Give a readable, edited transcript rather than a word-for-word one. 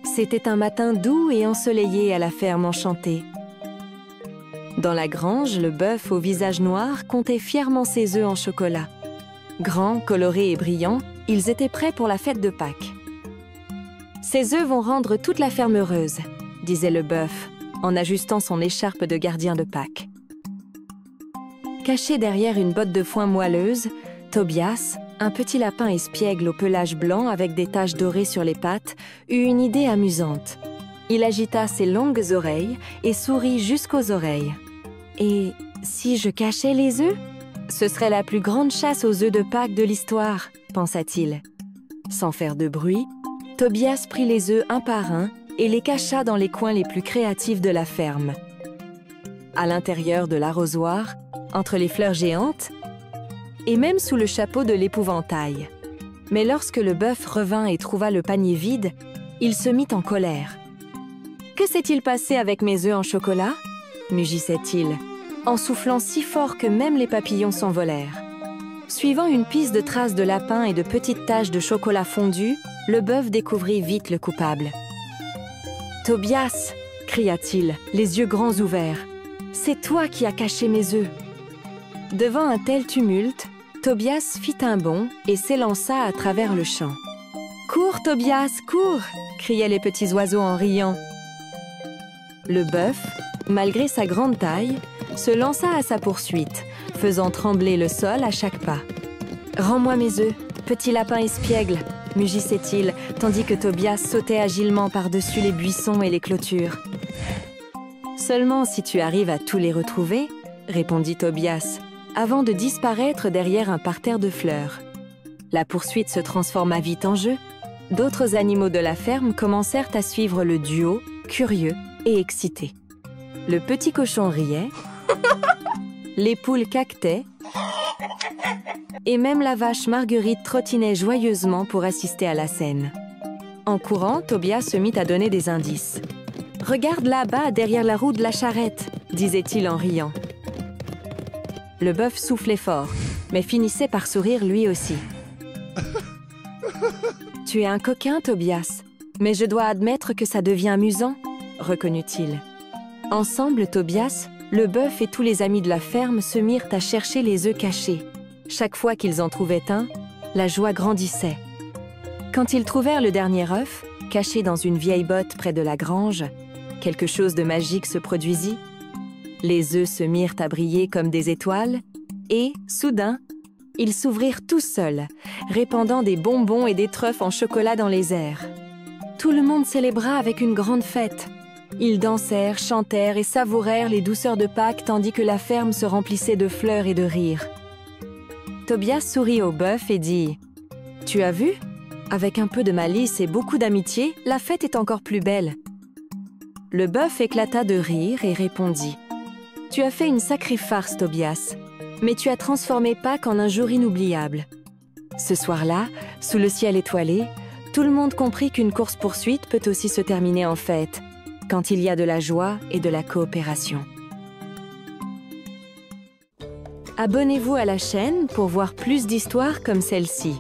C'était un matin doux et ensoleillé à la ferme enchantée. Dans la grange, le bœuf au visage noir comptait fièrement ses œufs en chocolat. Grands, colorés et brillants, ils étaient prêts pour la fête de Pâques. « Ces œufs vont rendre toute la ferme heureuse », disait le bœuf, en ajustant son écharpe de gardien de Pâques. Caché derrière une botte de foin moelleuse, Tobias, un petit lapin espiègle au pelage blanc avec des taches dorées sur les pattes, eut une idée amusante. Il agita ses longues oreilles et sourit jusqu'aux oreilles. « Et si je cachais les œufs ? Ce serait la plus grande chasse aux œufs de Pâques de l'histoire, pensa-t-il. Sans faire de bruit, Tobias prit les œufs un par un et les cacha dans les coins les plus créatifs de la ferme. À l'intérieur de l'arrosoir, entre les fleurs géantes, et même sous le chapeau de l'épouvantail. Mais lorsque le bœuf revint et trouva le panier vide, il se mit en colère. « Que s'est-il passé avec mes œufs en chocolat ?» mugissait-il, en soufflant si fort que même les papillons s'envolèrent. Suivant une piste de traces de lapin et de petites taches de chocolat fondu, le bœuf découvrit vite le coupable. « Tobias !» cria-t-il, les yeux grands ouverts. « C'est toi qui as caché mes œufs !» Devant un tel tumulte, Tobias fit un bond et s'élança à travers le champ. « Cours, Tobias, cours !» criaient les petits oiseaux en riant. Le bœuf, malgré sa grande taille, se lança à sa poursuite, faisant trembler le sol à chaque pas. « Rends-moi mes œufs, petit lapin espiègle !» mugissait-il, tandis que Tobias sautait agilement par-dessus les buissons et les clôtures. « Seulement si tu arrives à tous les retrouver, » répondit Tobias, avant de disparaître derrière un parterre de fleurs. La poursuite se transforma vite en jeu. D'autres animaux de la ferme commencèrent à suivre le duo, curieux et excités. Le petit cochon riait, les poules caquetaient, et même la vache Marguerite trottinait joyeusement pour assister à la scène. En courant, Tobias se mit à donner des indices. « Regarde là-bas, derrière la roue de la charrette !» disait-il en riant. Le bœuf soufflait fort, mais finissait par sourire lui aussi. « Tu es un coquin, Tobias, mais je dois admettre que ça devient amusant, » reconnut-il. Ensemble, Tobias, le bœuf et tous les amis de la ferme se mirent à chercher les œufs cachés. Chaque fois qu'ils en trouvaient un, la joie grandissait. Quand ils trouvèrent le dernier œuf, caché dans une vieille botte près de la grange, quelque chose de magique se produisit. Les œufs se mirent à briller comme des étoiles et, soudain, ils s'ouvrirent tout seuls, répandant des bonbons et des trèfles en chocolat dans les airs. Tout le monde célébra avec une grande fête. Ils dansèrent, chantèrent et savourèrent les douceurs de Pâques tandis que la ferme se remplissait de fleurs et de rires. Tobias sourit au bœuf et dit « Tu as vu ? Avec un peu de malice et beaucoup d'amitié, la fête est encore plus belle. » Le bœuf éclata de rire et répondit « Tu as fait une sacrée farce, Tobias, mais tu as transformé Pâques en un jour inoubliable. » Ce soir-là, sous le ciel étoilé, tout le monde comprit qu'une course-poursuite peut aussi se terminer en fête, quand il y a de la joie et de la coopération. Abonnez-vous à la chaîne pour voir plus d'histoires comme celle-ci.